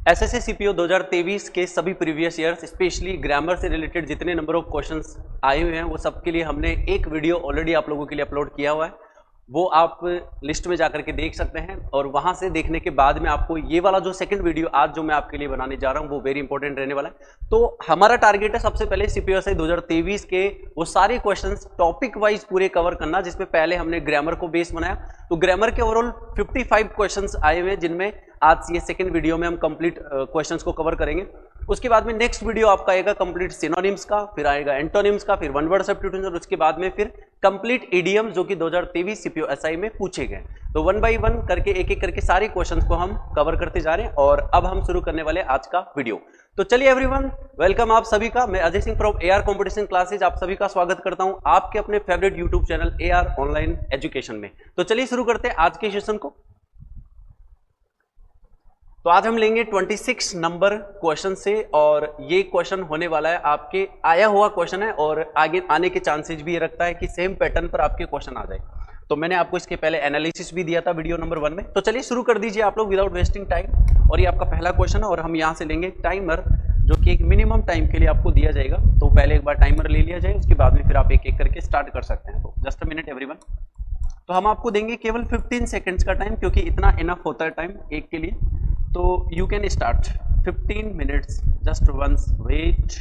SSC CPO 2023 के सभी previous years specially grammar से रिलेटेड जितने नंबर ऑफ क्वेश्चंस आए हुए हैं वो सब के लिए हमने एक वीडियो ऑलरेडी आप लोगों के लिए अपलोड किया हुआ है। वो आप लिस्ट में जाकर के देख सकते हैं और वहां से देखने के बाद में आपको ये वाला जो सेकंड वीडियो आज जो मैं आपके लिए बनाने जा रहा हूं वो वेरी इंपॉर्टेंट रहने वाला है। तो हमारा टारगेट है सबसे पहले सीपीओएसआई 2023 के वो सारे क्वेश्चंस टॉपिक वाइज पूरे कवर करना, जिसमें पहले हमने ग्रामर को बेस बनाया। तो ग्रामर के ओवरऑल 55 क्वेश्चंस आए हुए जिनमें आज ये सेकंड वीडियो में हम कंप्लीट क्वेश्चंस को कवर करेंगे। उसके बाद में नेक्स्ट वीडियो आपका आएगा कंप्लीट सिनोनिम्स का, फिर आएगा एंटोनिम्स का, फिर वन वर्ड सब्स्टिट्यूशन और उसके बाद में फिर कंप्लीट इडियम जो कि 2023 सीपीओएसआई में पूछे गए। तो वन बाय वन करके एक एक करके सारे क्वेश्चंस को हम कवर करते जा रहे हैं और अब हम शुरू करने वाले आज का वीडियो। तो चलिए एवरीवन, वेलकम आप सभी का। मैं Ajay Singh from AR competition classes आप सभी का स्वागत करता हूं आपके अपने favourite YouTube channel AR online education में। तो चलिए शुरू करते हैं आज के सेशन को। तो आज हम लेंगे 26 नंबर क्वेश्चन से और ये क्वेश्चन होने वाला है आपके आया हुआ क्वेश्चन है और आगे आने के चांसेस भी ये रखता है कि सेम पैटर्न पर आपके क्वेश्चन आ जाए। तो मैंने आपको इसके पहले एनालिसिस भी दिया था वीडियो नंबर 1 में। तो चलिए शुरू कर दीजिए आप लोग विदाउट वेस्टिंग टाइम। और ये आपका पहला क्वेश्चन है और हम यहाँ से लेंगे टाइमर जो कि एक मिनिमम टाइम के लिए आपको दिया जाएगा। तो पहले एक बार टाइमर ले लिया जाए, उसके बाद में फिर आप एक एक करके स्टार्ट कर सकते हैं। तो जस्ट अ मिनट एवरीवन। तो हम आपको देंगे केवल 15 सेकेंड्स का टाइम, क्योंकि इतना इनफ होता है टाइम एक के लिए। तो you can start 15 minutes, just once wait.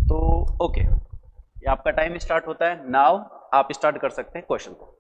तो ओके, ये आपका टाइम स्टार्ट होता है नाउ। आप स्टार्ट कर सकते हैं क्वेश्चन को।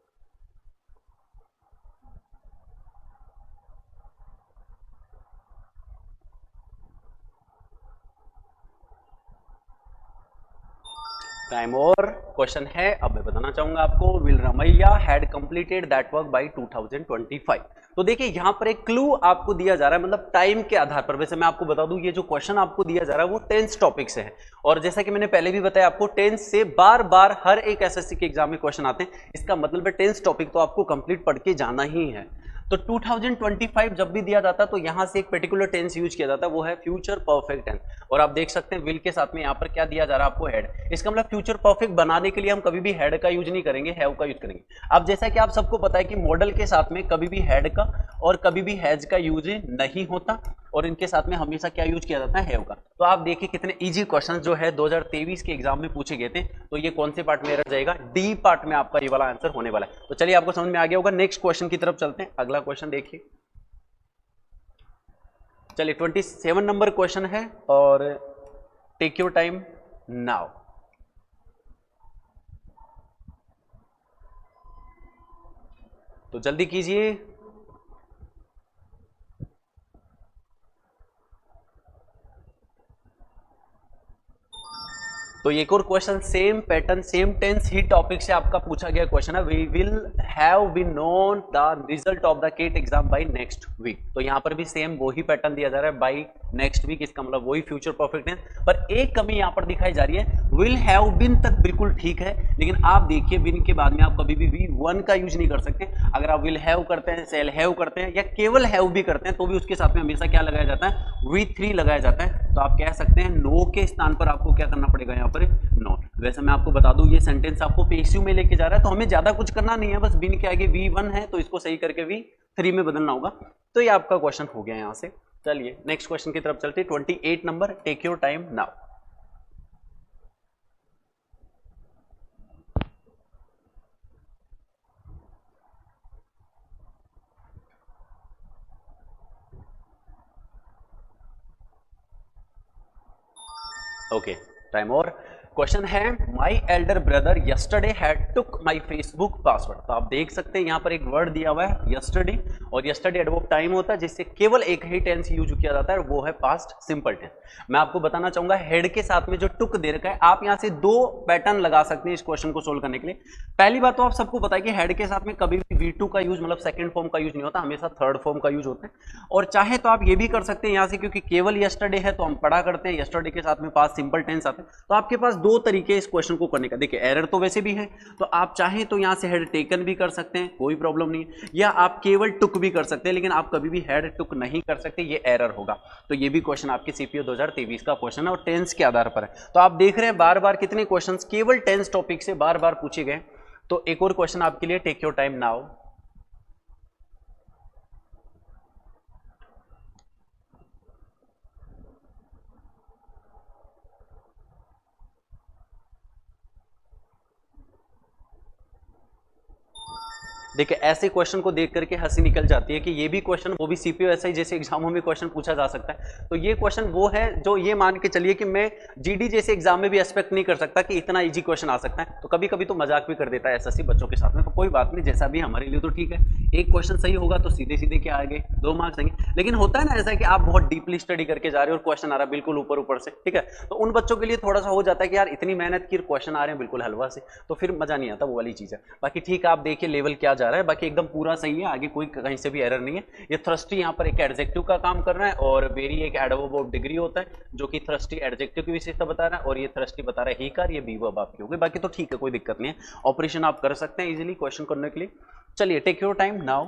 टाइम और क्वेश्चन है, अब मैं बताना चाहूंगा आपको। Will Ramaiya had completed that work by 2025। तो देखिए यहां पर एक क्लू आपको दिया जा रहा है, मतलब टाइम के आधार पर। वैसे मैं आपको बता दूं ये जो क्वेश्चन आपको दिया जा रहा है वो टेंस टॉपिक से है और जैसा कि मैंने पहले भी बताया आपको टेंस से बार बार हर एक एसएससी के एग्जाम में क्वेश्चन आते हैं। इसका मतलब है टेंस टॉपिक तो आपको कंप्लीट पढ़ के जाना ही है। तो 2025 जब भी दिया जाता है तो यहां से एक पर्टिकुलर टेंस यूज किया जाता है, वो है फ्यूचर परफेक्ट टेंस। और आप देख सकते हैं विल के साथ में यहां पर क्या दिया जा रहा है आपको, हैड। इसका मतलब फ्यूचर परफेक्ट बनाने के लिए हम कभी भी हैड का यूज नहीं करेंगे, हैव का यूज करेंगे। अब जैसा कि आप सबको पता है कि मॉडल के साथ में कभी भी हैड का और कभी भी हैज का यूज नहीं होता और इनके साथ में हमेशा क्या यूज किया जाता है, हैव का। तो आप देखिए कितने इजी क्वेश्चन जो है 2023 के एग्जाम में पूछे गए थे। तो ये कौन से पार्ट में रह जाएगा, डी पार्ट में आपका ये वाला आंसर होने वाला है। तो चलिए आपको समझ में आ गया होगा। नेक्स्ट क्वेश्चन की तरफ चलते हैं। अगला क्वेश्चन देखिए, चलिए 27 नंबर क्वेश्चन है और टेक योर टाइम नाउ। तो जल्दी कीजिए। तो एक और question same pattern same tense ही टॉपिक से आपका पूछा गया क्वेश्चन है। We will have been known the result of the CAT exam by next week. तो यहां पर भी सेम वही पैटर्न दिया जा रहा है, बाय नेक्स्ट वीक। इसका मतलब वही फ्यूचर परफेक्ट है, पर एक कमी यहां पर दिखाई जा रही है। विल हैव बीन तक बिल्कुल ठीक है, लेकिन आप देखिए बिन के बाद में आप कभी भी V1 का यूज नहीं कर सकते। अगर आप विल हैव करते हैं, सेल हैव करते हैं या केवल हैव भी करते हैं तो भी उसके साथ में हमेशा क्या लगाया जाता है, V3 लगाया जाता है। तो आप कह सकते हैं नो के स्थान पर आपको क्या करना पड़ेगा यहाँ पर, नॉट। वैसे मैं आपको बता दूं ये सेंटेंस आपको PSU में लेके जा रहा है, तो हमें ज्यादा कुछ करना नहीं है, बस बिन के आगे V1 है तो इसको सही करके V3 में बदलना होगा। तो ये आपका क्वेश्चन हो गया यहां से। चलिए नेक्स्ट क्वेश्चन की तरफ चलते हैं। 28 number, take your time now. Okay, time और क्वेश्चन है my elder brother yesterday had took my Facebook password. तो आप देख सकते हैं यहाँ पर एक वर्ड दिया हुआ है यस्टरडे, और यस्टरडे एडवर्ब टाइम होता है जिससे केवल एक ही टेंस यूज किया जाता है, वो है पास्ट सिंपल टेंस। मैं आपको बताना चाहूंगा हेड के साथ में जो टुक दे रखा है, आप यहाँ से दो पैटर्न लगा सकते हैं इस क्वेश्चन को सोल्व करने के लिए। पहली बात तो आप सबको पता है कि हेड के साथ में कभी भी V2 का यूज मतलब सेकंड फॉर्म का यूज नहीं होता, हमेशा थर्ड फॉर्म का यूज होता है। और चाहे तो आप ये भी कर सकते हैं यहाँ से, क्योंकि केवल यस्टरडे है तो हम पढ़ा करते हैं, यस्टरडे के साथ में पास्ट सिंपल टेंस आते हैं। तो आपके पास दो तरीके इस क्वेश्चन को करने का। देखिए एरर तो वैसे भी है, तो आप चाहें तो यहां से हेड टेकन भी कर सकते हैं, कोई प्रॉब्लम नहीं है, या आप केवल टुक भी कर सकते हैं, लेकिन आप कभी भी हेड टुक नहीं कर सकते, ये एरर होगा। तो ये भी क्वेश्चन आपके सीपीओ 2023 का क्वेश्चन है और टेंस के आधार पर है। तो आप देख रहे हैं बार बार कितने क्वेश्चन केवल टेंस टॉपिक से बार बार पूछे गए। तो एक और क्वेश्चन आपके लिए, टेक योर टाइम नाउ। देखिए ऐसे क्वेश्चन को देख करके हंसी निकल जाती है कि ये भी क्वेश्चन, वो भी सीपीओ जैसे एग्जामों में क्वेश्चन पूछा जा सकता है। तो ये क्वेश्चन वो है जो ये मान के चलिए कि मैं जीडी जैसे एग्जाम में भी एक्सपेक्ट नहीं कर सकता कि इतना इजी क्वेश्चन आ सकता है। तो कभी कभी तो मजाक भी कर देता है एसएससी बच्चों के साथ में, तो कोई बात नहीं, जैसा भी हमारे लिए तो ठीक है। एक क्वेश्चन सही होगा तो सीधे सीधे क्या आएंगे, 2 मार्क्स आएंगे। लेकिन होता है ना ऐसा कि आप बहुत डीपली स्टडी करके जा रहे हो और क्वेश्चन आ रहा है बिल्कुल ऊपर ऊपर से, ठीक है, तो उन बच्चों के लिए थोड़ा सा हो जाता है कि यार इतनी मेहनत की क्वेश्चन आ रहे हैं बिल्कुल हलवा से, तो फिर मजा नहीं आता, वो वाली चीज है। बाकी ठीक है, आप देखिए लेवल क्या जा रहा है, बाकी एकदम पूरा सही है, आगे कोई कहीं से भी एरर नहीं है। ये थ्रस्टी यहाँ पर एक एडजेक्टिव का काम कर रहा है और वेरी एक एडवर्ब ऑफ डिग्री होता है जो कि थ्रस्टी एडजेक्टिव की विशेषता बता रहा है और ये थ्रस्टी बता रहा है ही कार, ये बी वर्ब आपकी होगी। बाकी तो ठीक है, कोई दिक्कत नहीं है, ऑपरेशन आप कर सकते हैं इजीली क्वेश्चन करने के लिए। चलिए टेक योर टाइम नाउ।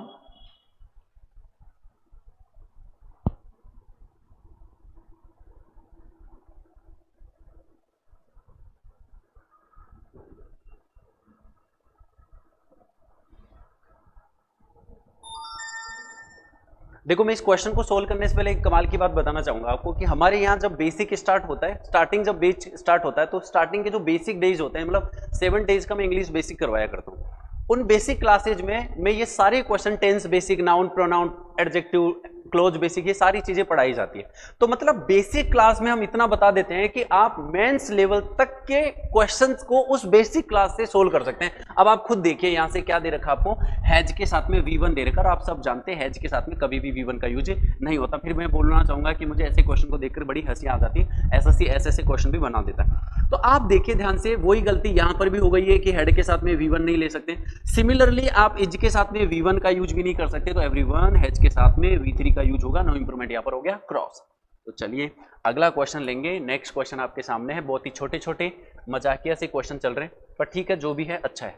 देखो मैं इस क्वेश्चन को सोल्व करने से पहले एक कमाल की बात बताना चाहूंगा आपको कि हमारे यहाँ जब बेसिक स्टार्ट होता है, स्टार्टिंग जब बेच स्टार्ट होता है, तो स्टार्टिंग के जो बेसिक डेज होते हैं, मतलब 7 डेज का मैं इंग्लिश बेसिक करवाया करता हूँ। उन बेसिक क्लासेज में मैं ये सारे question, tense basic, noun, pronoun, adjective, clause basic, ये सारी चीजें पढ़ाई जाती है। तो मतलब बेसिक क्लास में हम इतना बता देते हैं कि आप मेंस लेवल तक के क्वेश्चंस को उस बेसिक क्लास से सोल्व कर सकते हैं। अब आप खुद देखिए यहां से क्या दे रखा आपको, हैज के साथ में V1 दे रखा, और आप सब जानते हैं हैज के साथ में कभी भी V1 का यूज नहीं होता। फिर मैं बोलना चाहूंगा कि मुझे ऐसे क्वेश्चन को देखकर बड़ी हंसी आ जाती है, एसएससी ऐसे क्वेश्चन भी बना देता है। तो आप देखिए ध्यान से, वही गलती यहां पर भी हो गई है कि हेड के साथ में V1 नहीं ले सकते। सिमिलरली आप इज के साथ में V1 का यूज भी नहीं कर सकते, तो एवरीवन हैज के साथ में V3 का यूज होगा। नो इंप्रूवमेंट यहां पर हो गया क्रॉस। तो चलिए अगला क्वेश्चन लेंगे। नेक्स्ट क्वेश्चन आपके सामने है, बहुत ही छोटे छोटे मजाकिया से क्वेश्चन चल रहे हैं, पर ठीक है जो भी है अच्छा है,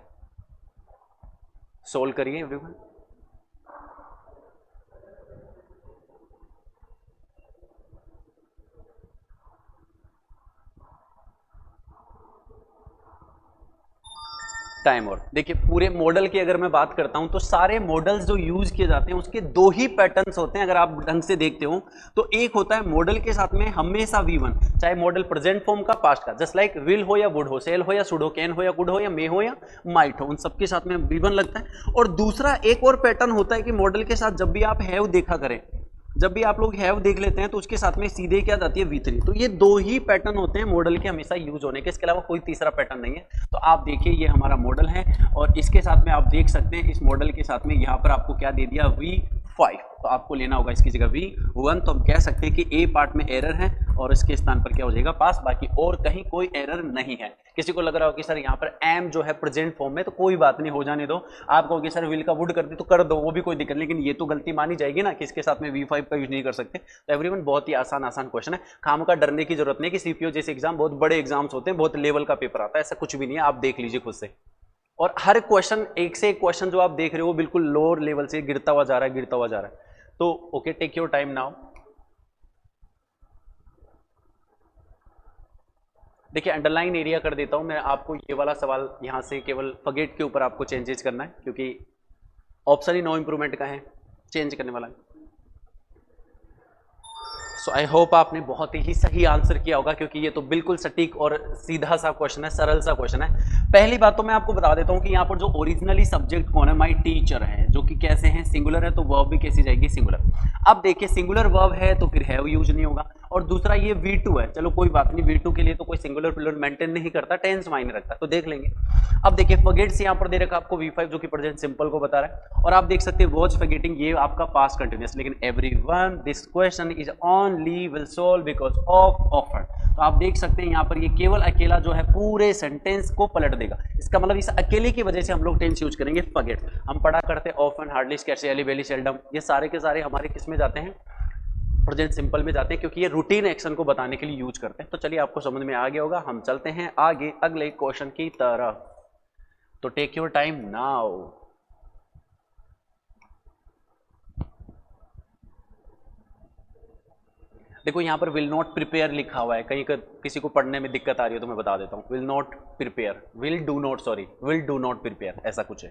सोल्व करिए एवरीवन। टाइम। और देखिए पूरे मॉडल की अगर मैं बात करता हूं तो सारे मॉडल्स जो यूज किए जाते हैं उसके 2 ही पैटर्न्स होते हैं। अगर आप ढंग से देखते हो तो एक होता है मॉडल के साथ में हमेशा V1, चाहे मॉडल प्रेजेंट फॉर्म का, पास्ट का, जस्ट लाइक विल हो या वुड हो, सेल हो या शुड हो, कैन हो या कुड हो, या मे हो या माइट हो, उन सबके साथ में V1 लगता है। और दूसरा एक और पैटर्न होता है कि मॉडल के साथ जब भी आप हैव देखा करें, जब भी आप लोग हैव देख लेते हैं तो उसके साथ में सीधे क्या जाती है V3। तो ये 2 ही पैटर्न होते हैं मॉडल के हमेशा यूज होने के, इसके अलावा कोई तीसरा पैटर्न नहीं है। तो आप देखिए ये हमारा मॉडल है और इसके साथ में आप देख सकते हैं इस मॉडल के साथ में यहाँ पर आपको क्या दे दिया, V5, तो आपको लेना होगा इसकी जगह V1। तो हम कह सकते हैं कि ए पार्ट में एरर है और इसके स्थान पर क्या हो जाएगा, पास, बाकी और कहीं कोई एरर नहीं है। किसी को लग रहा हो कि सर यहाँ पर एम जो है प्रेजेंट फॉर्म में, तो कोई बात नहीं, हो जाने दो। आप कहोगे सर विल का वुड कर दी तो कर दो, वो भी कोई दिक्कत नहीं, लेकिन ये तो गलती मानी जाएगी ना कि इसके साथ में V5 का यूज नहीं कर सकते। तो एवरीवन बहुत ही आसान क्वेश्चन है, खाम का डरने की जरूरत नहीं कि सीपीओ जैसे एग्जाम बहुत बड़े एग्जाम्स होते हैं, बहुत लेवल का पेपर आता है, ऐसा कुछ भी नहीं है, आप देख लीजिए खुद से। और हर क्वेश्चन, एक से एक क्वेश्चन जो आप देख रहे हो बिल्कुल लोअर लेवल से गिरता हुआ जा रहा है, गिरता हुआ जा रहा है। तो okay, take your time now. देखिए अंडरलाइन एरिया कर देता हूं मैं आपको, ये वाला सवाल यहां से केवल फॉरगेट के ऊपर आपको चेंजेस करना है क्योंकि ऑप्शन ही नो इंप्रूवमेंट का है, चेंज करने वाला है। सो आई होप आपने बहुत ही सही आंसर किया होगा क्योंकि ये तो बिल्कुल सटीक और सीधा सा क्वेश्चन है, सरल सा क्वेश्चन है। पहली बात तो मैं आपको बता देता हूं कि यहाँ पर जो ओरिजिनली सब्जेक्ट कौन है, माई टीचर है, जो कि कैसे हैं, सिंगुलर है, तो वर्ब भी कैसी जाएगी, सिंगुलर। अब देखिए सिंगुलर वर्ब है तो फिर हैव यूज नहीं होगा, और दूसरा ये V2 है, चलो कोई बात नहीं, V2 के लिए तो कोई सिंगुलर प्लूरल मेंटेन नहीं करता, टेंस मायने रखता, तो देख लेंगे। अब देखिए फॉरगेट्स यहाँ पर दे रखा आपको V5 जो कि प्रेजेंट सिंपल को बता रहा है, और आप देख सकते हैं वॉज फॉरगेटिंग, ये आपका पास्ट कंटिन्यूअस। लेकिन everyone this question is only will solve because of offer. तो आप देख सकते हैं यहाँ पर ये केवल अकेला जो है पूरे सेंटेंस को पलट देगा। इसका मतलब इस अकेले की वजह से हम लोग टेंस यूज करेंगे फॉरगेट। हम पढ़ा करते often, hardly, scarcely, very seldom, ये सारे के सारे हमारे किस में जाते हैं, प्रेजेंट सिंपल में जाते हैं, क्योंकि ये रूटीन एक्शन को बताने के लिए यूज करते हैं। तो चलिए आपको समझ में आ गया होगा, हम चलते हैं आगे अगले क्वेश्चन की तरफ। तो टेक योर टाइम नाउ। देखो यहां पर विल नॉट प्रिपेयर लिखा हुआ है, कहीं किसी को पढ़ने में दिक्कत आ रही है तो मैं बता देता हूं, will not prepare, will do not, sorry will do not prepare, ऐसा कुछ है।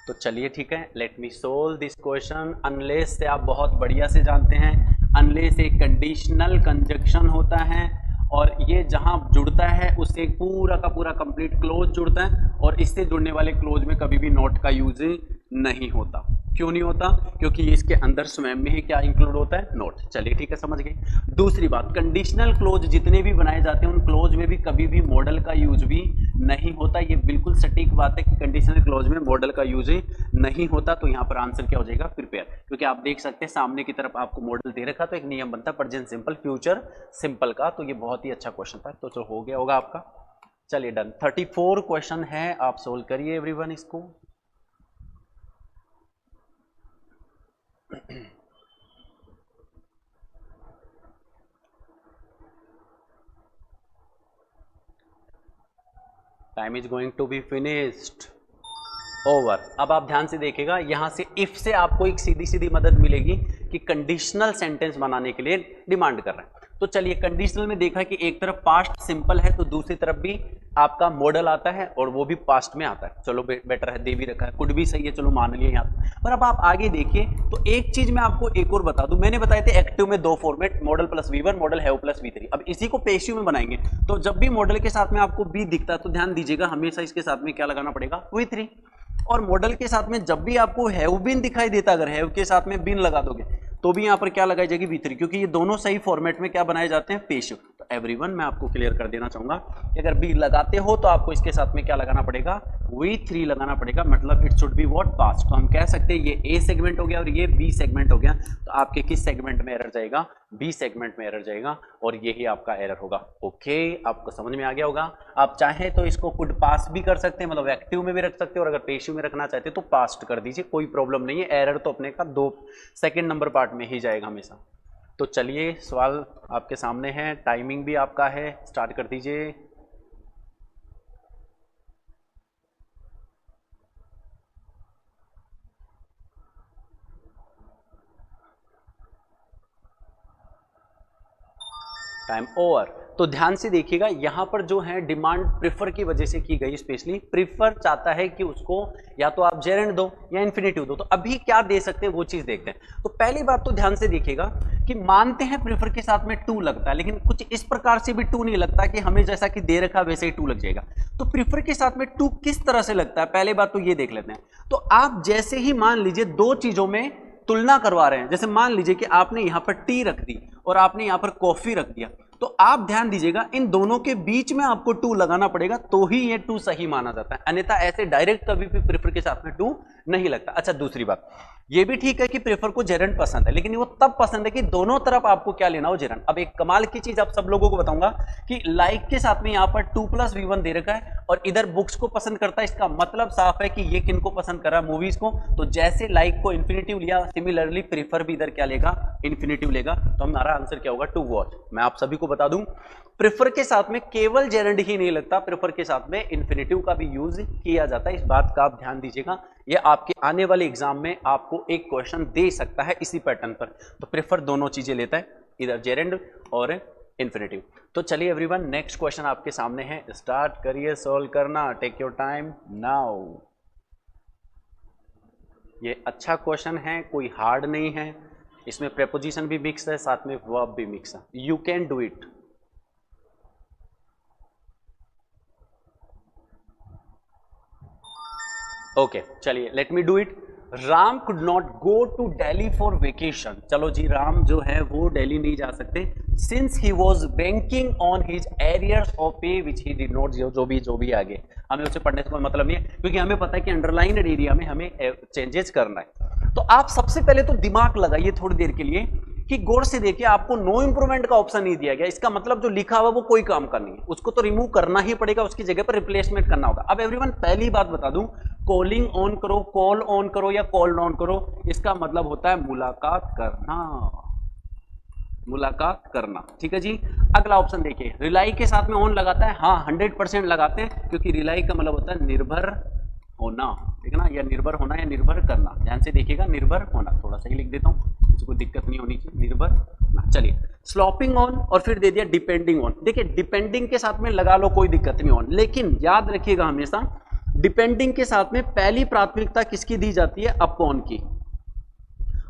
तो चलिए ठीक है, let me solve this question. Unless से आप बहुत बढ़िया से जानते हैं, अनलेस एक कंडीशनल कंजक्शन होता है और ये जहां जुड़ता है उससे एक पूरा का पूरा कंप्लीट क्लोज जुड़ता है, और इससे जुड़ने वाले क्लोज में कभी भी नॉट का यूज नहीं होता। क्यों नहीं होता? क्योंकि इसके अंदर स्वयं में ही क्या इंक्लूड होता है? नोट। चलिए ठीक है, समझ गए। दूसरी बात, कंडीशनल क्लोज जितने भी बनाए जाते हैं उन क्लोज में भी कभी भी मॉडल का यूज भी नहीं होता। ये बिल्कुल सटीक बात है कि कंडीशनल क्लोज में मॉडल का यूज नहीं होता। तो यहाँ पर आंसर क्या हो जाएगा? प्रिपेयर। क्योंकि आप देख सकते हैं सामने की तरफ आपको मॉडल दे रखा, तो एक नियम बनता है प्रेजेंट सिंपल फ्यूचर सिंपल का। तो ये बहुत ही अच्छा क्वेश्चन था। तो चलो हो गया होगा आपका। चलिए डन। 34 क्वेश्चन है, आप सोल्व करिए एवरीवन इसको। Time is going to be finished. Over. अब आप ध्यान से देखिएगा, यहां से इफ से आपको एक सीधी सीधी मदद मिलेगी कि कंडीशनल सेंटेंस बनाने के लिए डिमांड कर रहे हैं। तो चलिए कंडीशनल में देखा कि एक तरफ पास्ट सिंपल है तो दूसरी तरफ भी आपका मॉडल आता है और वो भी पास्ट में आता है। चलो बेटर है, दे भी रखा है, कुड भी सही है, चलो मान लिए यहाँ पर। अब आप आगे देखिए तो एक चीज मैं आपको एक और बता दूं, मैंने बताए थे एक्टिव में दो format, model plus V1, model have plus V3। अब इसी को पेसिव में बनाएंगे तो जब भी मॉडल के साथ में आपको बी दिखता है तो ध्यान दीजिएगा हमेशा इसके साथ में क्या लगाना पड़ेगा? V3। और मॉडल के साथ में जब भी आपको हैव बीन दिखाई देता, अगर हैव के साथ में बीन लगा दोगे तो भी यहां पर क्या लगाई जाएगी? V3, क्योंकि ये दोनों सही फॉर्मेट में क्या बनाए जाते हैं? पेसिव। तो एवरीवन मैं आपको क्लियर कर देना चाहूंगा कि अगर बी लगाते हो तो आपको इसके साथ में क्या लगाना पड़ेगा? V3 लगाना पड़ेगा, मतलब it should be what? Past. तो हम कह सकते हैं ये ए सेगमेंट हो गया और ये बी सेगमेंट हो गया। तो आपके किस सेगमेंट में एरर जाएगा? बी सेगमेंट में एरर जाएगा और यही आपका एरर होगा। ओके, आपको समझ में आ गया होगा। आप चाहे तो इसको कुड पास भी कर सकते हैं, मतलब एक्टिव में भी रख सकते हैं, और अगर पेसिव में रखना चाहते हैं तो पास्ट कर दीजिए, कोई प्रॉब्लम नहीं है। एरर तो अपने का 2 सेकेंड नंबर पार्ट में ही जाएगा हमेशा। तो चलिए सवाल आपके सामने है, टाइमिंग भी आपका है, स्टार्ट कर दीजिए। Time over. तो ध्यान से देखिएगा, यहां पर जो है डिमांड प्रिफर की वजह से की गई। स्पेशली प्रिफर चाहता है कि उसको या तो आप जेरेंड दो या इन्फिनेटिव दो। तो अभी क्या दे सकते हैं वो चीज देखते हैं। तो पहली बात तो ध्यान से देखिएगा कि मानते हैं प्रिफर के साथ में टू लगता है, लेकिन कुछ इस प्रकार से भी टू नहीं लगता कि हमें जैसा कि दे रखा वैसे ही टू लग जाएगा। तो प्रिफर के साथ में टू किस तरह से लगता है, पहले बात तो ये देख लेते हैं। तो आप जैसे ही मान लीजिए दो चीजों में तुलना करवा रहे हैं, जैसे मान लीजिए कि आपने यहां पर टी रख दी और आपने यहां पर कॉफी रख दिया, तो आप ध्यान दीजिएगा इन दोनों के बीच में आपको टू लगाना पड़ेगा तो ही ये टू सही माना जाता है, अन्यथा ऐसे डायरेक्ट कभी भी प्रेफर के साथ में टू नहीं लगता। अच्छा, दूसरी बात ये भी ठीक है कि प्रेफर को जेरेंड पसंद है, लेकिन वो तब पसंद है कि दोनों तरफ आपको क्या लेना हो? जेरेंड। अब एक कमाल की चीज आप सब लोगों को बताऊंगा कि लाइक के साथ में यहां पर 2 + V1 दे रखा है और इधर बुक्स को पसंद करता है। इसका मतलब साफ है कि ये किनको पसंद कर रहा है? मूवीज को। तो जैसे लाइक को इन्फिनेटिव लिया, सिमिलरली प्रेफर भी इधर क्या लेगा? इन्फिनेटिव लेगा। तो हमारा आंसर क्या होगा? To watch. मैं आप सभी को बता दूं प्रेफर के साथ में केवल जेरेंड ही नहीं लगता, प्रेफर के साथ में इन्फिनेटिव का भी यूज किया जाता है। इस बात का आप ध्यान दीजिएगा, ये आपके आने वाले एग्जाम में आपको एक क्वेश्चन दे सकता है इसी पैटर्न पर। तो प्रेफर दोनों चीजें लेता है, इधर जेरेंड और इन्फिनेटिव। तो चलिए एवरीवन, नेक्स्ट क्वेश्चन आपके सामने है, स्टार्ट करिए सॉल्व करना। Take your time now. ये अच्छा क्वेश्चन है, कोई हार्ड नहीं है, इसमें प्रेपोजिशन भी मिक्स है, साथ में वर्ब भी मिक्स है। You can do it. Okay, चलिए let me do it. Ram could not go to Delhi for vacation. चलो जी, राम जो है वो दिल्ली नहीं जा सकते, since he was banking on his arrears of पे विच ही डिड नॉट। जो भी आगे हमें उसे पढ़ने से कोई मतलब नहीं है, क्योंकि हमें पता है कि अंडरलाइंड एरिया में हमें चेंजेस करना है। तो आप सबसे पहले तो दिमाग लगाइए थोड़ी देर के लिए कि गौर से देखिए, आपको नो इंप्रूवमेंट का ऑप्शन नहीं दिया गया। इसका मतलब जो लिखा हुआ वो कोई काम का नहीं है, उसको तो रिमूव करना ही पड़ेगा, उसकी जगह पर रिप्लेसमेंट करना होगा। अब एवरीवन, पहली बात बता दूं, कॉलिंग ऑन करो, कॉल ऑन करो या कॉल ऑन करो, इसका मतलब होता है मुलाकात करना। मुलाकात करना, ठीक है जी। अगला ऑप्शन देखिए, रिलाई के साथ में ऑन लगाता है, हाँ 100% लगाते हैं, क्योंकि रिलाई का मतलब होता है निर्भर होना, ठीक है ना, या निर्भर होना या निर्भर करना। ध्यान से देखिएगा, निर्भर होना, थोड़ा सा ही लिख देता हूँ, किसी को दिक्कत नहीं होनी चाहिए, निर्भर होना। चलिए, स्लॉपिंग ऑन और फिर दे दिया डिपेंडिंग ऑन। देखिए, डिपेंडिंग के साथ में लगा लो, कोई दिक्कत नहीं ऑन, लेकिन याद रखिएगा हमेशा डिपेंडिंग के साथ में पहली प्राथमिकता किसकी दी जाती है? अपॉन की।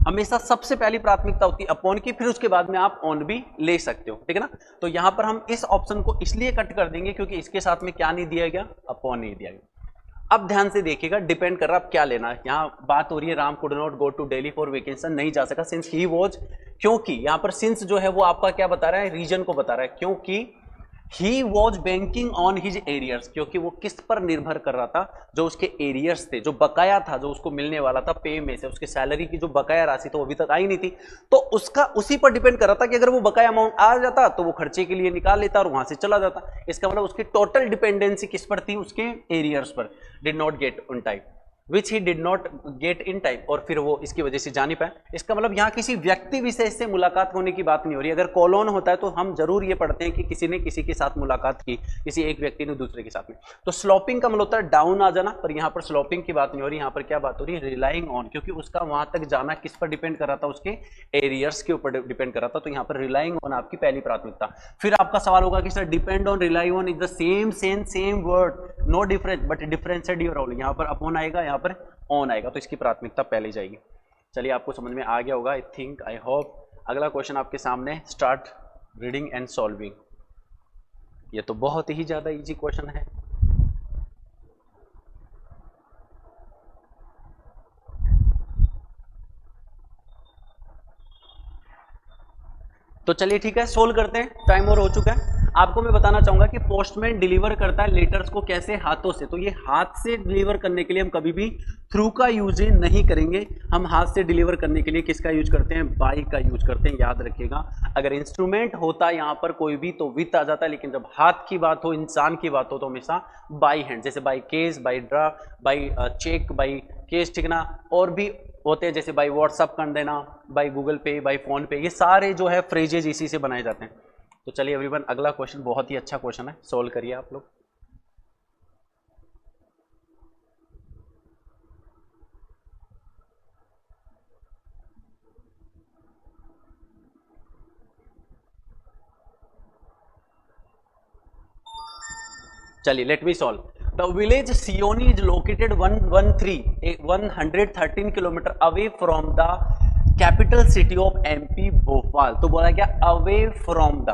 हमेशा सबसे पहली प्राथमिकता होती है अपॉन की, फिर उसके बाद में आप ऑन भी ले सकते हो, ठीक है ना। तो यहां पर हम इस ऑप्शन को इसलिए कट कर देंगे क्योंकि इसके साथ में क्या नहीं दिया गया? अपॉन नहीं दिया गया। अब ध्यान से देखिएगा, डिपेंड कर रहा है आप क्या लेना है। यहाँ बात हो रही है Ram could not go to Delhi for vacation, नहीं जा सका सिंस ही वॉज, क्योंकि यहाँ पर सिंस जो है वो आपका क्या बता रहा है, रीजन को बता रहा है, क्योंकि he was banking on his arrears, क्योंकि वो किस पर निर्भर कर रहा था, जो उसके एरियर्स थे, जो बकाया था, जो उसको मिलने वाला था पे में से, उसके सैलरी की जो बकाया राशि तो अभी तक आई नहीं थी, तो उसका उसी पर डिपेंड कर रहा था कि अगर वो बकाया अमाउंट आ जाता तो वो खर्चे के लिए निकाल लेता और वहां से चला जाता। इसका मतलब उसकी टोटल डिपेंडेंसी किस पर थी, उसके एरियर्स पर। Did not get on time which he did not get in time, और फिर वो इसकी वजह से जा नहीं पाए। इसका मतलब यहाँ किसी व्यक्ति विशेष से मुलाकात होने की बात नहीं हो रही। अगर कॉलोन होता है तो हम जरूर ये पढ़ते हैं कि किसी ने किसी के साथ मुलाकात की, किसी एक व्यक्ति ने दूसरे के साथ में। तो स्लोपिंग का मतलब होता है डाउन आ जाना, पर यहाँ पर स्लोपिंग की बात नहीं हो रही, यहाँ पर क्या बात हो रही है, रिलाइंग ऑन, क्योंकि उसका वहां तक जाना किस पर डिपेंड कर रहा था, उसके एरियर्स के ऊपर डिपेंड कर रहा था। तो यहाँ पर रिलाइंग ऑन आपकी पहली प्राथमिकता। फिर आपका सवाल होगा कि sir depend on rely on is the same word, no difference but differentiate your role. यहाँ पर अपॉन आएगा, यहाँ पर ऑन आएगा, तो इसकी प्राथमिकता पहले जाएगी। चलिए आपको समझ में आ गया होगा, आई थिंक, आई होप। अगला क्वेश्चन आपके सामने, स्टार्ट रीडिंग एंड सॉल्विंग। ये तो बहुत ही ज्यादा इजी क्वेश्चन है। तो चलिए ठीक है, सोल्व करते हैं, टाइम और हो चुका है। आपको मैं बताना चाहूंगा कि पोस्टमैन डिलीवर करता है लेटर्स को कैसे, हाथों से। तो ये हाथ से डिलीवर करने के लिए हम कभी भी थ्रू का यूज नहीं करेंगे। हम हाथ से डिलीवर करने के लिए किसका यूज करते हैं, बाई का यूज करते हैं, याद रखिएगा। अगर इंस्ट्रूमेंट होता यहाँ पर कोई भी तो विथ आ जाता है, लेकिन जब हाथ की बात हो, इंसान की बात हो, तो हमेशा बाई हैंड, जैसे by case, by draw, by check, by case, ठीक ना। और भी होते हैं जैसे बाई व्हाट्सअप कर देना, बाई गूगल पे, बाई फोन पे, ये सारे जो है फ्रेजेज इसी से बनाए जाते हैं। तो चलिए एवरीवन, अगला क्वेश्चन बहुत ही अच्छा क्वेश्चन है, सोल्व करिए आप लोग। चलिए let me solve. The village Seoni is located 113 kilometre away from the capital city of MP Bhopal. तो बोला क्या, अवे फ्रॉम द,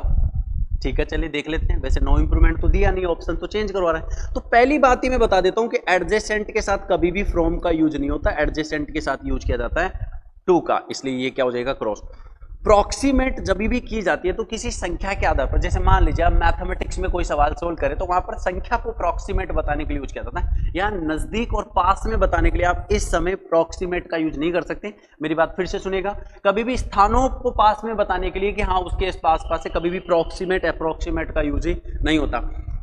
ठीक है। चलिए देख लेते हैं, वैसे नो इंप्रूवमेंट तो दिया नहीं, ऑप्शन तो चेंज करवा रहा है। तो पहली बात ही मैं बता देता हूं कि एडजेसेंट के साथ कभी भी फ्रॉम का यूज नहीं होता, एडजेसेंट के साथ यूज किया जाता है टू का, इसलिए ये क्या हो जाएगा, क्रॉस। प्रॉक्सीमेट जब भी की जाती है तो किसी संख्या के आधार पर, जैसे मान लीजिए आप मैथमेटिक्स में कोई सवाल सोल्व करें तो वहां पर संख्या को प्रॉक्सीमेट बताने के लिए यूज किया जाता है। यहाँ नजदीक और पास में बताने के लिए आप इस समय प्रॉक्सीमेट का यूज नहीं कर सकते। मेरी बात फिर से सुनिएगा, कभी भी स्थानों को पास में बताने के लिए कि हाँ उसके पास पास से, कभी भी प्रॉक्सीमेट अप्रोक्सीमेट का यूज ही नहीं होता।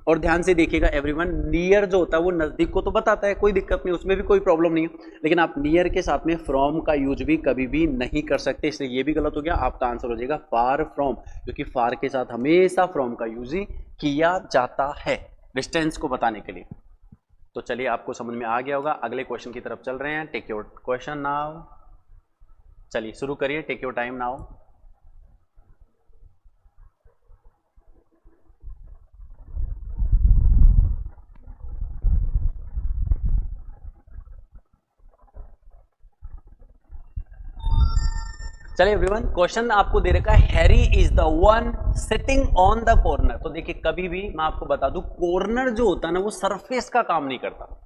और ध्यान से देखिएगा एवरीवन, नियर जो होता है वो नजदीक को तो बताता है, कोई दिक्कत नहीं, उसमें भी कोई प्रॉब्लम नहीं है, लेकिन आप नियर के साथ में फ्रॉम का यूज भी कभी भी नहीं कर सकते, इसलिए ये भी गलत हो गया। आपका आंसर हो जाएगा फार फ्रॉम, क्योंकि फार के साथ हमेशा फ्रॉम का यूज ही किया जाता है डिस्टेंस को बताने के लिए। तो चलिए आपको समझ में आ गया होगा, अगले क्वेश्चन की तरफ चल रहे हैं। टेक योर क्वेश्चन नाउ, चलिए शुरू करिए, टेक योर टाइम नाउ। चलिए एवरीवन, क्वेश्चन आपको दे रखा है, Harry is the one sitting on the corner. तो देखिए कभी भी मैं आपको बता दूं, कॉर्नर जो होता है ना वो सरफेस का काम नहीं करता।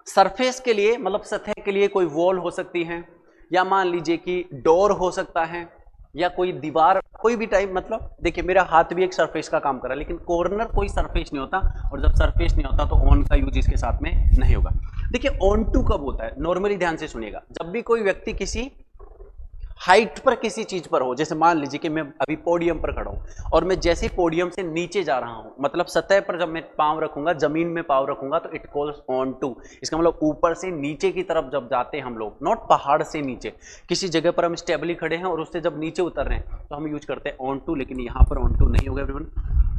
सरफेस के लिए मतलब सतह के लिए कोई वॉल हो सकती है, या मान लीजिए कि डोर हो सकता है, या कोई दीवार, कोई भी टाइप, मतलब देखिए मेरा हाथ भी एक सरफेस का काम कर रहा है, लेकिन कॉर्नर कोई सरफेस नहीं होता। और जब सरफेस नहीं होता तो ऑन का यूज इसके साथ में नहीं होगा। देखिए ऑन टू कब होता है, नॉर्मली ध्यान से सुनिएगा, जब भी कोई व्यक्ति किसी हाइट पर किसी चीज पर हो, जैसे मान लीजिए कि मैं अभी पोडियम पर खड़ा हूं और मैं जैसे पोडियम से नीचे जा रहा हूं, मतलब सतह पर जब मैं पांव रखूंगा, जमीन में पांव रखूंगा, तो इट कॉल्स ऑन टू। इसका मतलब ऊपर से नीचे की तरफ जब जाते हैं हम लोग, नॉट पहाड़ से नीचे, किसी जगह पर हम स्टेबली खड़े हैं और उससे जब नीचे उतर रहे हैं तो हम यूज करते हैं ऑन टू, लेकिन यहां पर ऑन टू नहीं होगा एवरीवन।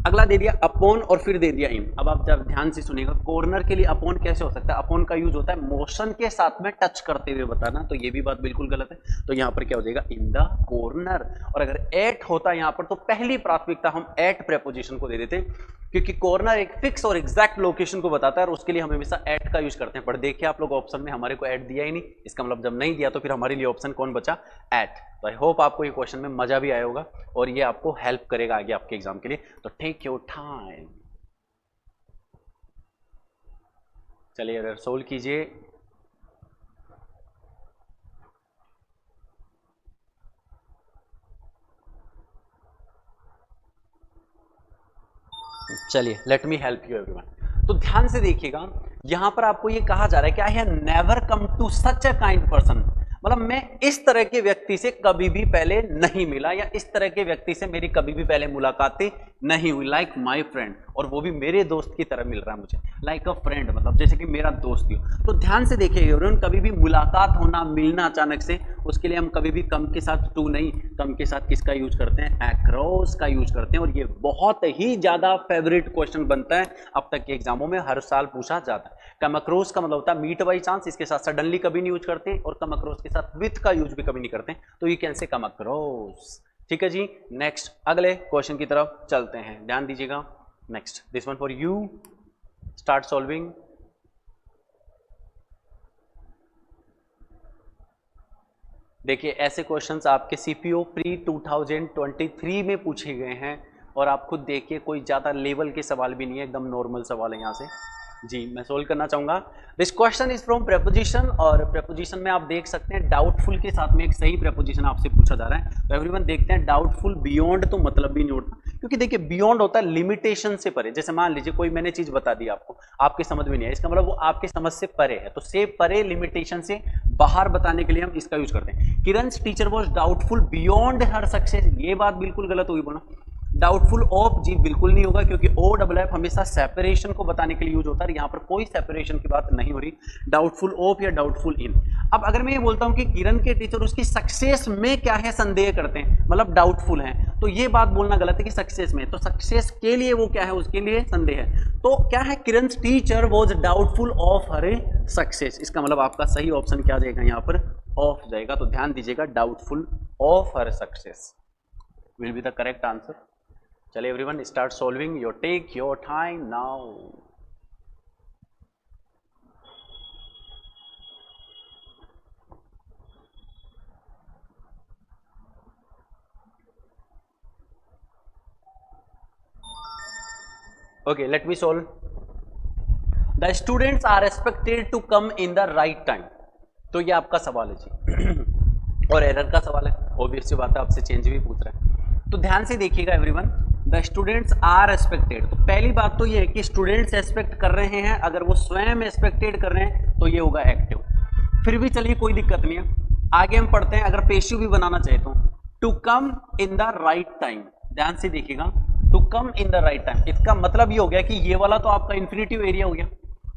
अगला दे दिया अपॉन और फिर दे दिया इन। अब आप जब ध्यान से सुनिएगा, कॉर्नर के लिए अपॉन कैसे हो सकता है, अपॉन का यूज होता है मोशन के साथ में टच करते हुए बताना, तो ये भी बात बिल्कुल गलत है। तो यहां पर क्या हो जाएगा, इन द कॉर्नर। और अगर एट होता है यहां पर तो पहली प्राथमिकता हम एट प्रेपोजिशन को दे देते, क्योंकि कॉर्नर एक फिक्स और एग्जैक्ट लोकेशन को बताता है और उसके लिए हम हमेशा एट का यूज करते हैं। पर देखिए आप लोग ऑप्शन में हमारे को एट दिया ही नहीं, इसका मतलब जब नहीं दिया तो फिर हमारे लिए ऑप्शन कौन बचा, एट। तो आई होप आपको ये क्वेश्चन में मजा भी आया होगा और ये आपको हेल्प करेगा आगे आपके एग्जाम के लिए। तो टेक योर टाइम। चलिए सोल्व कीजिए। चलिए let me help you everyone. तो ध्यान से देखिएगा, यहां पर आपको ये कहा जा रहा है कि I have never come to such a kind person, मतलब मैं इस तरह के व्यक्ति से कभी भी पहले नहीं मिला या इस तरह के व्यक्ति से मेरी कभी भी पहले मुलाकातें नहीं हुई। लाइक माई फ्रेंड, और वो भी मेरे दोस्त की तरह मिल रहा है मुझे, लाइक अ फ्रेंड, मतलब जैसे कि मेरा दोस्त ही हो। तो ध्यान से देखिए, कभी भी मुलाकात होना, मिलना अचानक से, उसके लिए हम कभी भी कम के साथ टू नहीं, कम के साथ किसका यूज करते हैं? अक्रॉस का यूज करते हैं। और ये बहुत ही ज्यादा फेवरेट क्वेश्चन बनता है अब तक के एग्जामों में, हर साल पूछा जाता है। कम अक्रॉस का मतलब होता है मीट बाई चांस, इसके साथ सडनली कभी नहीं यूज करते, और कम अक्रॉस के साथ विथ का यूज भी कभी नहीं करते, तो you can say come across. ठीक है जी, नेक्स्ट अगले क्वेश्चन की तरफ चलते हैं, ध्यान दीजिएगा। Next this one for you, start solving. देखिए ऐसे क्वेश्चंस आपके सीपीओ प्री 2023 में पूछे गए हैं, और आप खुद देखिए कोई ज़्यादा लेवल के सवाल भी नहीं है, एकदम नॉर्मल सवाल है यहाँ से। जी मैं सोल्व करना चाहूँगा। This question is from preposition, और प्रेपोजिशन में आप देख सकते हैं डाउटफुल के साथ में एक सही प्रेपोजिशन आपसे पूछा जा रहा है। तो एवरीवन देखते हैं, डाउटफुल बियॉन्ड तो मतलब भी नहीं होता, क्योंकि देखिए बियॉन्ड होता है लिमिटेशन से परे। जैसे मान लीजिए कोई मैंने चीज बता दी आपको, आपके समझ में नहीं है, इसका मतलब वो आपके समझ से परे है, तो से परे, लिमिटेशन से बाहर बताने के लिए हम इसका यूज करते हैं। Kiran's teacher was doubtful beyond her success, ये बात बिल्कुल गलत हुई बोला। डाउटफुल ऑफ, जी बिल्कुल नहीं होगा, क्योंकि ओ डबल एफ हमेशा सेपरेशन को बताने के लिए यूज होता है, यहाँ पर कोई सेपरेशन की बात नहीं हो रही। डाउटफुल ऑफ या डाउटफुल इन। अब अगर मैं ये बोलता हूं कि किरण के टीचर उसकी सक्सेस में क्या है संदेह करते हैं, मतलब डाउटफुल हैं, तो ये बात बोलना गलत है कि सक्सेस में, तो सक्सेस के लिए वो क्या है, उसके लिए संदेह है। तो क्या है, Kiran's teacher was doubtful of her success, इसका मतलब आपका सही ऑप्शन क्या जाएगा यहाँ पर? ऑफ जाएगा। तो ध्यान दीजिएगा, doubtful of her success will be the correct answer. चलिए everyone start solving, your take your time now. Okay let me solve. The students are expected to come in the right time, तो ये आपका सवाल है जी और error का सवाल है, ऑब्वियस सी बात है, आपसे चेंज भी पूछ रहे हैं। तो ध्यान से देखिएगा everyone, the students are expected, तो पहली बात तो ये है कि स्टूडेंट्स एक्सपेक्ट कर रहे हैं, अगर वो स्वयं एक्सपेक्टेड कर रहे हैं तो ये होगा एक्टिव। फिर भी चलिए कोई दिक्कत नहीं है, आगे हम पढ़ते हैं। अगर पेशिव भी बनाना चाहे तो to come in the right time, ध्यान से देखिएगा, to come in the right time, इसका मतलब ये हो गया कि ये वाला तो आपका इन्फिनिटिव एरिया हो गया,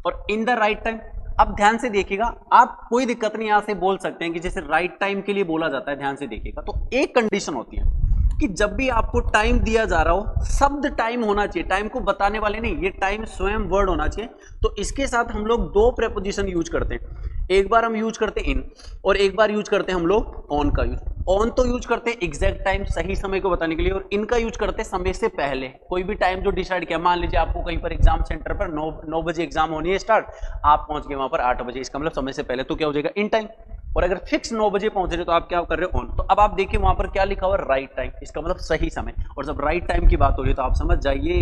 और इन द राइट टाइम। अब ध्यान से देखिएगा, आप कोई दिक्कत नहीं, यहां से बोल सकते हैं कि जैसे राइट टाइम के लिए बोला जाता है, ध्यान से देखिएगा, तो एक कंडीशन होती है कि जब भी आपको टाइम दिया जा रहा हो, शब्द टाइम होना चाहिए, टाइम को बताने वाले नहीं, ये टाइम स्वयं वर्ड होना चाहिए। तो इसके साथ हम लोग दो प्रेपोजिशन यूज करते हैं, एक बार हम यूज करते हैं इन, और एक बार यूज करते हैं हम लोग ऑन का यूज। ऑन तो यूज करते हैं एग्जैक्ट टाइम, सही समय को बताने के लिए, और इनका यूज करते हैं समय से पहले, कोई भी टाइम जो डिसाइड किया। मान लीजिए आपको कहीं पर एग्जाम सेंटर पर 9 बजे एग्जाम होनी है स्टार्ट, आप पहुंच गए वहां पर 8 बजे, इसका मतलब समय से पहले, तो क्या हो जाएगा? In time. और अगर फिक्स 9 बजे पहुंच रहे तो आप क्या कर रहे हो? ऑन। तो अब आप देखिए वहां पर क्या लिखा हुआ है? राइट टाइम, इसका मतलब सही समय। और जब राइट टाइम की बात हो रही है तो आप समझ जाइए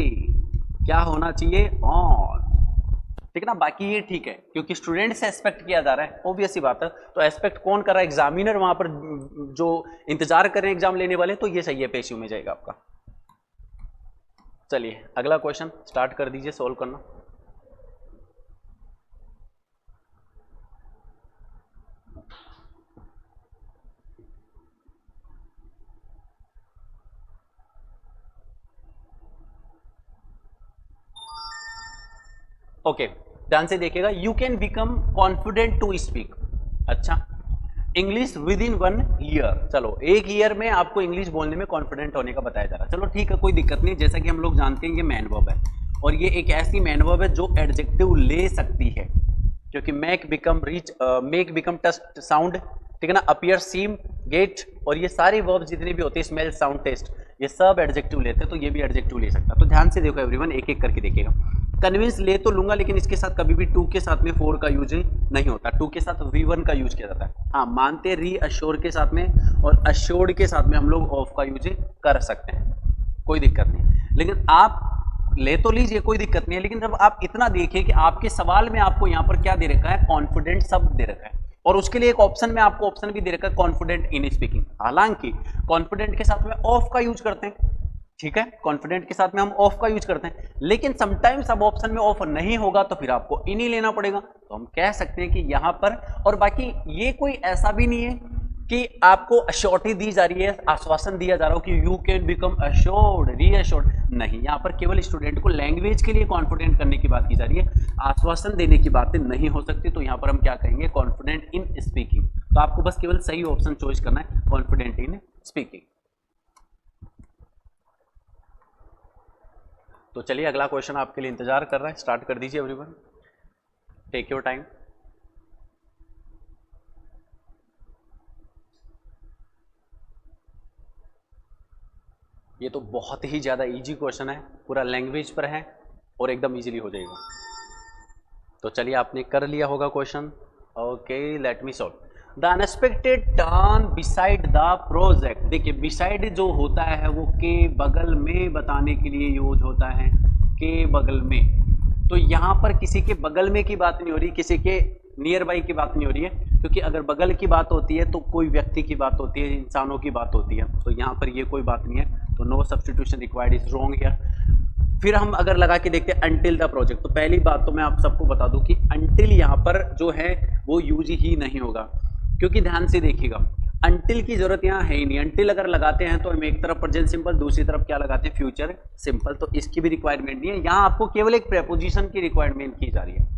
क्या होना चाहिए? ऑन। ठीक है ना? बाकी ये ठीक है, क्योंकि स्टूडेंट से एक्सपेक्ट किया जा रहा है, ऑब्वियस सी बात है। तो एक्सपेक्ट कौन कर रहा है? एग्जामिनर, वहां पर जो इंतजार कर रहे हैं एग्जाम लेने वाले, तो ये सही है, पेशिव में जाएगा आपका। चलिए अगला क्वेश्चन स्टार्ट कर दीजिए सोल्व करना। ओके ध्यान से देखिएगा, you can become confident to speak, अच्छा, इंग्लिश विद इन 1 ईयर। चलो 1 ईयर में आपको इंग्लिश बोलने में कॉन्फिडेंट होने का बताया जा रहा है। चलो ठीक है, कोई दिक्कत नहीं। जैसा कि हम लोग जानते हैं ये मैन वर्ब है, और ये एक ऐसी मैन वर्ब है जो एडजेक्टिव ले सकती है, क्योंकि make, become, reach, make, become, touch, sound, ठीक है ना, अपीयर, सीम, गेट, और ये सारे वर्ब जितने भी होते हैं, स्मेल, साउंड, टेस्ट, ये सब एडजेक्टिव लेते हैं, तो ये भी एडजेक्टिव ले सकता है। तो ध्यान से देखो एवरीवन, एक एक करके देखिएगा। कन्विंस ले तो लूंगा, लेकिन इसके साथ कभी भी टू के साथ में फोर का यूज नहीं होता, टू के साथ V1 का यूज किया जाता है। हाँ मानते री अश्योर के साथ में और अश्योर्ड के साथ में हम लोग ऑफ का यूज कर सकते हैं, कोई दिक्कत नहीं। लेकिन आप ले तो लीजिए, कोई दिक्कत नहीं है, लेकिन जब आप इतना देखिए कि आपके सवाल में आपको यहां पर क्या दे रखा है, कॉन्फिडेंट शब्द दे रखा है, और उसके लिए एक ऑप्शन में आपको ऑप्शन भी दे रखा है कॉन्फिडेंट इन स्पीकिंग। हालांकि कॉन्फिडेंट के साथ में ऑफ का यूज करते हैं, ठीक है, कॉन्फिडेंट के साथ में हम ऑफ का यूज करते हैं, लेकिन समटाइम्स अब ऑप्शन में ऑफ नहीं होगा तो फिर आपको इन ही लेना पड़ेगा। तो हम कह सकते हैं कि यहां पर, और बाकी ये कोई ऐसा भी नहीं है कि आपको अश्योरिटी दी जा रही है, आश्वासन दिया जा रहा हो कि you can become assured, reassured, नहीं, यहां पर केवल स्टूडेंट को लैंग्वेज के लिए कॉन्फिडेंट करने की बात की जा रही है, आश्वासन देने की बातें नहीं हो सकती। तो यहां पर हम क्या कहेंगे, कॉन्फिडेंट इन स्पीकिंग। तो आपको बस केवल सही ऑप्शन चॉइस करना है, कॉन्फिडेंट इन स्पीकिंग। तो चलिए अगला क्वेश्चन आपके लिए इंतजार कर रहा है, स्टार्ट कर दीजिए एवरीवन, टेक योर टाइम। ये तो बहुत ही ज़्यादा इजी क्वेश्चन है, पूरा लैंग्वेज पर है और एकदम इजीली हो जाएगा। तो चलिए आपने कर लिया होगा question. Okay, let me solve. The unexpected turn beside the project. देखिए बिसाइड जो होता है वो के बगल में बताने के लिए यूज होता है, के बगल में। तो यहाँ पर किसी के बगल में की बात नहीं हो रही, किसी के नियर बाई की बात नहीं हो रही है, क्योंकि अगर बगल की बात होती है तो कोई व्यक्ति की बात होती है, इंसानों की बात होती है, तो यहाँ पर ये कोई बात नहीं है, तो no substitution required is wrong here. फिर हम अगर लगा के देखते हैं अनटिल द प्रोजेक्ट, तो पहली बात तो मैं आप सबको बता दूं कि अनटिल यहाँ पर जो है वो यूज ही नहीं होगा, क्योंकि ध्यान से देखिएगा अनटिल की जरूरत यहाँ है ही नहीं। अनटिल अगर लगाते हैं तो हम एक तरफ प्रेजेंट सिंपल, दूसरी तरफ क्या लगाते हैं, फ्यूचर सिंपल, तो इसकी भी रिक्वायरमेंट नहीं है। यहाँ आपको केवल एक प्रेपोजिशन की रिक्वायरमेंट की जा रही है।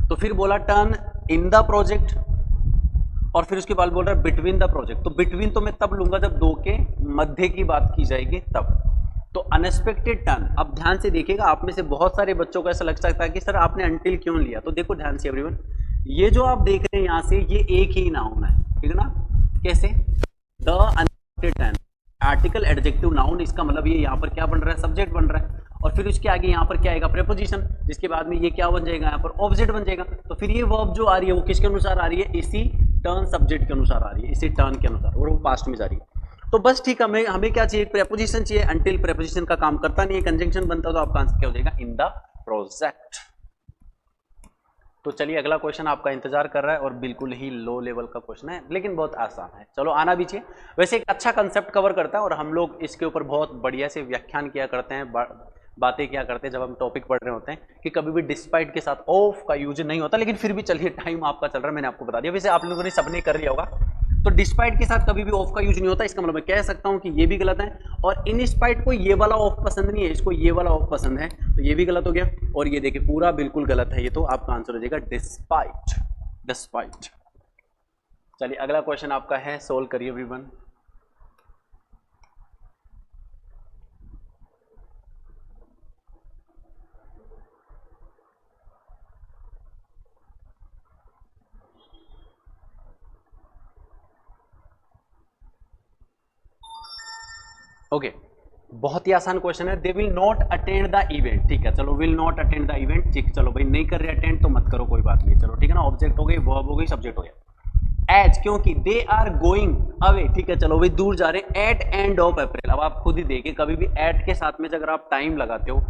तो फिर बोला टर्न इन द प्रोजेक्ट, और फिर उसके बाद बोल रहा है बिटवीन द प्रोजेक्ट। तो बिटवीन तो मैं तब लूंगा जब दो के मध्य की बात की जाएगी तब। तो अनएक्सपेक्टेड टर्न, अब ध्यान से देखिएगा, आप में से बहुत सारे बच्चों को ऐसा लग सकता है कि सर आपने अनटिल क्यों लिया। तो देखो ध्यान से एवरीवन, ये जो आप देख रहे हैं यहां से, ये एक ही नाउन है, ठीक है ना। कैसे, the unexpected turn, article adjective noun, इसका मतलब ये यहाँ पर क्या बन रहा है, सब्जेक्ट बन रहा है, और फिर उसके आगे यहाँ पर क्या आएगा, प्रेपोजिशन, जिसके बाद में ये क्या बन जाएगा, यहाँ पर ऑब्जेक्ट बन जाएगा। तो फिर ये वर्ब जो आ रही है वो किसके अनुसार आ रही है, इसी टर्न सब्जेक्ट के अनुसार आ रही है, इसी टर्न के अनुसार, और वो पास्ट में जा रही है। तो बस ठीक है, हमें क्या चाहिए, प्रेपोजिशन चाहिए। अनटिल प्रेपोजिशन का काम करता नहीं है, कंजंक्शन बनता, तो आपका आंसर क्या हो जाएगा, इन द प्रोजेक्ट। तो चलिए अगला क्वेश्चन आपका इंतजार कर रहा है, और बिल्कुल ही लो लेवल का क्वेश्चन है, लेकिन बहुत आसान है, चलो आना भी चाहिए। वैसे एक अच्छा कंसेप्ट कवर करता है, और हम लोग इसके ऊपर बहुत बढ़िया से व्याख्यान किया करते हैं, बातें क्या करते हैं जब हम टॉपिक पढ़ रहे होते हैं, कि कभी भी डिस्पाइट के साथ ऑफ का यूज नहीं होता। लेकिन फिर भी चलिए, टाइम आपका चल रहा है, मैंने आपको बता दिया, वैसे आप लोगों ने सबने कर लिया होगा। तो डिस्पाइट के साथ कभी भी ऑफ का यूज नहीं होता, इसका मतलब मैं कह सकता हूं कि ये भी गलत है, और इन स्पाइट को ये वाला ऑफ पसंद नहीं है, इसको ये वाला ऑफ पसंद है, तो ये भी गलत हो गया। और ये देखिए पूरा बिल्कुल गलत है, ये तो आपका आंसर हो जाएगा डिस्पाइट, डिस्पाइट। चलिए अगला क्वेश्चन आपका है, सोल्व करिए एवरीवन। ओके, बहुत ही आसान क्वेश्चन है। They will not attend the event, ठीक है, चलो will not attend the event, ठीक, चलो भाई नहीं कर रहे अटेंड तो मत करो, कोई बात नहीं, चलो ठीक है ना। ऑब्जेक्ट हो गई, वर्ब हो गई, सब्जेक्ट हो गया। एज, क्योंकि दे आर गोइंग अवे, ठीक है, चलो भाई दूर जा रहे हैं, एट एंड ऑफ अप्रैल। अब आप खुद ही देखिए, कभी भी एट के साथ में अगर आप टाइम लगाते हो,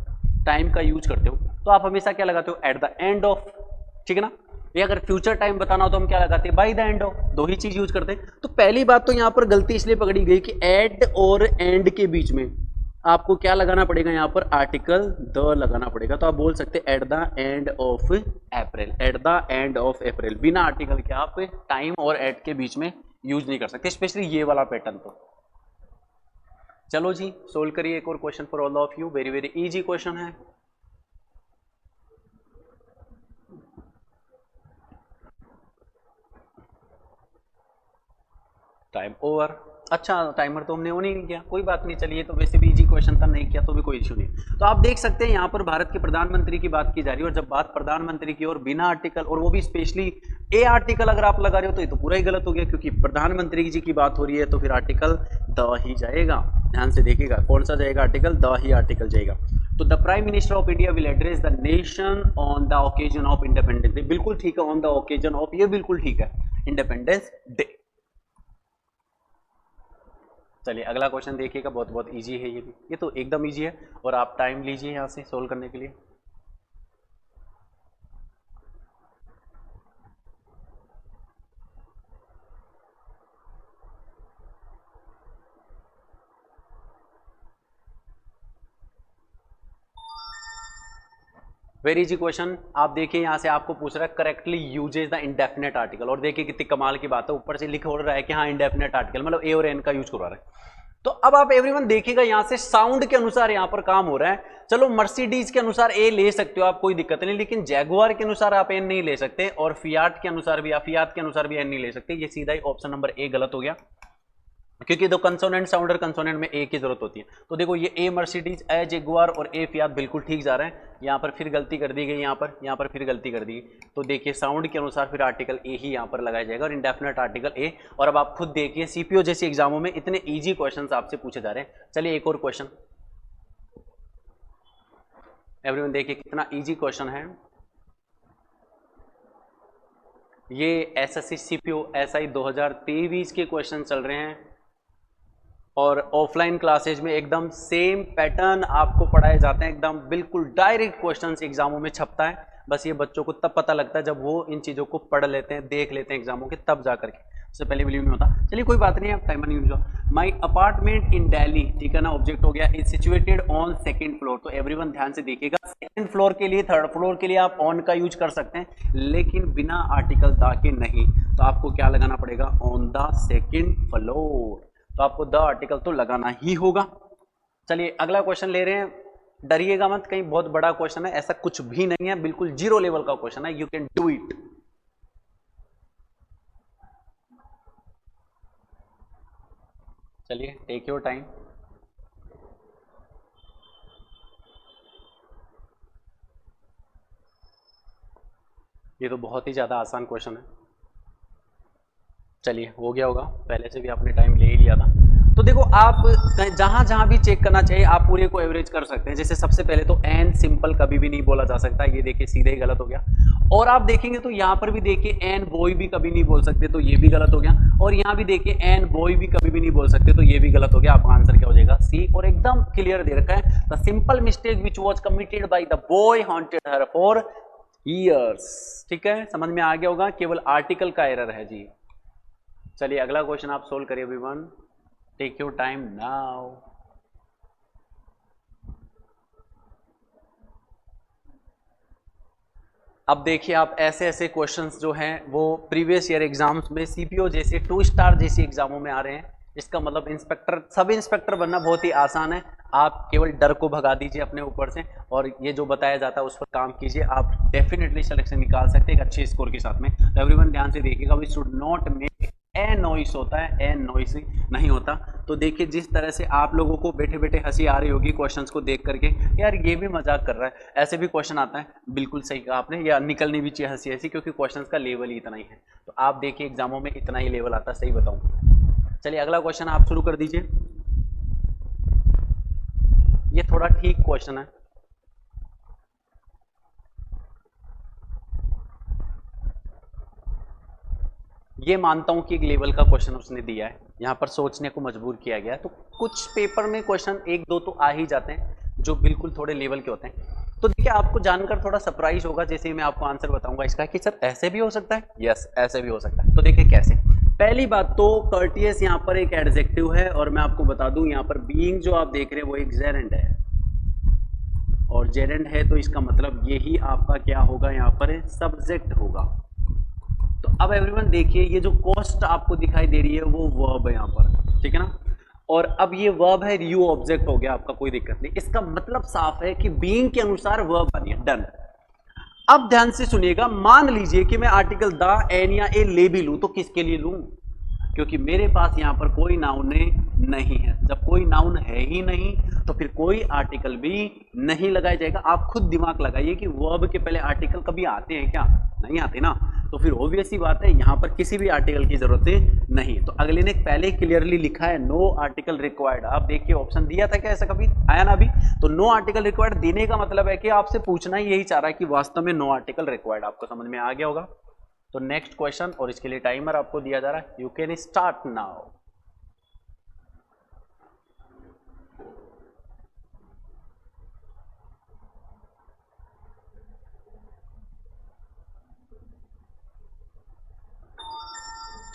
टाइम का यूज करते हो, तो आप हमेशा क्या लगाते हो, एट द एंड ऑफ, ठीक है ना। ये अगर फ्यूचर टाइम बताना हो तो हम क्या लगाते हैं, बाय द एंड ऑफ, दो ही चीज यूज करते हैं। तो पहली बात तो यहां पर गलती इसलिए पकड़ी गई कि एट और एंड के बीच में आपको क्या लगाना पड़ेगा, यहां पर आर्टिकल द लगाना पड़ेगा। तो आप बोल सकते हैं at the end of April, at the end of April, बिना आर्टिकल के आप टाइम और एट के बीच में यूज नहीं कर सकते, स्पेशली ये वाला पैटर्न। तो चलो जी सोल्व करिए एक और question for all of you, very very easy question है। Time over. अच्छा, टाइमर तो हमने ऑन ही नहीं किया, कोई बात नहीं, चलिए तो वैसे भी इजी क्वेश्चन था, नहीं किया तो भी कोई इशू नहीं। तो आप देख सकते हैं यहाँ पर भारत के प्रधानमंत्री की बात की जा रही है, और जब बात प्रधानमंत्री की और बिना आर्टिकल, और वो भी स्पेशली ए आर्टिकल अगर आप लगा रहे हो तो ये तो पूरा ही गलत हो गया, क्योंकि प्रधानमंत्री जी की बात हो रही है, तो फिर आर्टिकल द ही जाएगा। ध्यान से देखिएगा कौन सा जाएगा, आर्टिकल द ही आर्टिकल जाएगा। तो the prime minister of India will address the nation on the occasion of independence day, बिल्कुल ठीक है, ऑन द ओकेजन ऑफ, ये बिल्कुल ठीक है, इंडिपेंडेंस डे। चलिए अगला क्वेश्चन देखिएगा, बहुत बहुत इजी है ये भी, ये तो एकदम इजी है और आप टाइम लीजिए यहाँ से सोल्व करने के लिए। Very easy question. आप देखिए यहाँ से आपको पूछ रहा है correctly uses the indefinite article, और देखिए कितनी कमाल की बात है, ऊपर से लिख हो रहा है कि हाँ इंडेफिनेट आर्टिकल मतलब ए और एन का यूज करवा रहा है। तो अब आप एवरीवन देखिएगा यहाँ से साउंड के अनुसार यहाँ पर काम हो रहा है। चलो मर्सिडीज के अनुसार ए ले सकते हो आप, कोई दिक्कत नहीं, लेकिन जैगुआर के अनुसार आप एन नहीं ले सकते, और फियाट के अनुसार भी, फियाट के अनुसार भी एन नहीं ले सकते। ये सीधा ही ऑप्शन नंबर ए गलत हो गया, क्योंकि दो कंसोनेंट साउंडर कंसोनेंट में ए की जरूरत होती है। तो देखो ये ए मर्सिडीज, ए जेगुआर और ए फियाट बिल्कुल ठीक जा रहे हैं। यहाँ पर फिर गलती कर दी गई, यहाँ पर फिर गलती कर दी गई। तो देखिए साउंड के अनुसार फिर आर्टिकल ए ही यहाँ पर लगाया जाएगा और इंडेफिनेट आर्टिकल ए। और अब आप खुद देखिए सीपीओ जैसे एग्जामों में इतने ईजी क्वेश्चन आपसे पूछे जा रहे हैं। चलिए एक और क्वेश्चन, एवरीवन देखिए कितना ईजी क्वेश्चन है ये। एसएससी सीपीओ एसआई 2023 के क्वेश्चन चल रहे हैं और ऑफलाइन क्लासेज में एकदम सेम पैटर्न आपको पढ़ाए जाते हैं, एकदम बिल्कुल डायरेक्ट क्वेश्चंस एग्जामों में छपता है। बस ये बच्चों को तब पता लगता है जब वो इन चीज़ों को पढ़ लेते हैं, देख लेते हैं एग्जामों के, तब जा करके, उससे पहले बिलीव नहीं होता। चलिए कोई बात नहीं, आप टाइमर नहीं use. My apartment in Delhi, ठीक है ना, ऑब्जेक्ट हो गया, is situated on second floor. तो एवरीवन ध्यान से देखिएगा, सेकंड फ्लोर के लिए, थर्ड फ्लोर के लिए आप ऑन का यूज कर सकते हैं, लेकिन बिना आर्टिकल द के नहीं। तो आपको क्या लगाना पड़ेगा, ऑन द सेकंड फ्लोर। तो आपको द आर्टिकल तो लगाना ही होगा। चलिए अगला क्वेश्चन ले रहे हैं, डरिएगा मत, कहीं बहुत बड़ा क्वेश्चन है, ऐसा कुछ भी नहीं है, बिल्कुल जीरो लेवल का क्वेश्चन है, यू कैन डू इट। चलिए टेक योर टाइम। ये तो बहुत ही ज्यादा आसान क्वेश्चन है। चलिए हो गया होगा, पहले से भी आपने टाइम ले ही लिया था। तो देखो आप जहां जहां भी चेक करना चाहिए आप पूरे को एवरेज कर सकते हैं। जैसे सबसे पहले तो एन सिंपल कभी भी नहीं बोला जा सकता, ये देखिए सीधे ही गलत हो गया। और आप देखेंगे तो यहाँ पर भी देखिए एन बॉय भी कभी नहीं बोल सकते, तो ये भी गलत हो गया। और यहाँ भी देखिए एन बॉय भी कभी भी नहीं बोल सकते, तो ये भी गलत हो गया। आपका आंसर क्या हो जाएगा, सी। और एकदम क्लियर दे रखा है, the simple mistake which was committed by the boy haunted her for years. ठीक है, समझ में आ गया होगा, केवल आर्टिकल का एरर है जी। चलिए अगला क्वेश्चन आप सोल्व करिए everyone, take your time now. अब देखिए आप ऐसे ऐसे क्वेश्चंस जो हैं वो प्रीवियस ईयर एग्जाम्स में सीपीओ जैसे 2 स्टार जैसी एग्जामों में आ रहे हैं। इसका मतलब इंस्पेक्टर, सब इंस्पेक्टर बनना बहुत ही आसान है। आप केवल डर को भगा दीजिए अपने ऊपर से और ये जो बताया जाता है उस पर काम कीजिए, आप डेफिनेटली सिलेक्शन निकाल सकते हैं एक अच्छे स्कोर के साथ में। तो एवरीवन ध्यान से देखिएगा, we should not make a noise होता है, ए नॉइस नहीं होता। तो देखिए जिस तरह से आप लोगों को बैठे बैठे हंसी आ रही होगी क्वेश्चंस को देख करके, यार ये भी मजाक कर रहा है, ऐसे भी क्वेश्चन आता है, बिल्कुल सही कहा आपने, या निकलनी भी चाहिए हंसी ऐसी, क्योंकि क्वेश्चंस का लेवल ही इतना ही है। तो आप देखिए एग्जामों में इतना ही लेवल आता है, सही बताऊं। चलिए अगला क्वेश्चन आप शुरू कर दीजिए। ये थोड़ा ठीक क्वेश्चन है। ये मानता हूं कि एक लेवल का क्वेश्चन उसने दिया है, यहां पर सोचने को मजबूर किया गया है। तो कुछ पेपर में क्वेश्चन एक दो तो आ ही जाते हैं जो बिल्कुल थोड़े लेवल के होते हैं। तो देखिए आपको जानकर थोड़ा सरप्राइज होगा जैसे ही मैं आपको आंसर बताऊंगा इसका कि सर ऐसे भी हो सकता है। यस ऐसे भी हो सकता है। तो देखिए कैसे, पहली बात तो कर्टियस यहाँ पर एक एडजेक्टिव है और मैं आपको बता दूं यहाँ पर बीइंग जो आप देख रहे हैं वो एक जेरेंड है, और जेरेंड है तो इसका मतलब यही आपका क्या होगा, यहाँ पर सब्जेक्ट होगा। तो अब एवरीवन देखिए ये जो कॉस्ट आपको दिखाई दे रही है वो वर्ब है यहाँ पर, ठीक है ना। और अब ये वर्ब है, यू ऑब्जेक्ट हो गया आपका, कोई दिक्कत नहीं। इसका मतलब साफ है कि बीइंग के अनुसार वर्ब बनी है, डन। अब ध्यान से सुनिएगा, मान लीजिए कि मैं आर्टिकल द, एन या ए ले भी लूं, तो किसके लिए लूं, क्योंकि मेरे पास यहां पर कोई नाउन नहीं है। जब कोई नाउन है ही नहीं तो फिर कोई आर्टिकल भी नहीं लगाया जाएगा। आप खुद दिमाग लगाइए कि वर्ब के पहले आर्टिकल कभी आते हैं क्या, नहीं आते ना। तो फिर ऑब्वियस ही बात है यहां पर किसी भी आर्टिकल की जरूरत नहीं। तो अगले ने पहले क्लियरली लिखा है नो आर्टिकल रिक्वायर्ड। आप देखिए ऑप्शन दिया था क्या, ऐसा कभी आया ना अभी। तो नो आर्टिकल रिक्वायर्ड देने का मतलब है कि आपसे पूछना ही यही चाह रहा है कि वास्तव में नो आर्टिकल रिक्वायर्ड। आपको समझ में आ गया होगा। तो नेक्स्ट क्वेश्चन, और इसके लिए टाइमर आपको दिया जा रहा है, यू कैन स्टार्ट नाउ।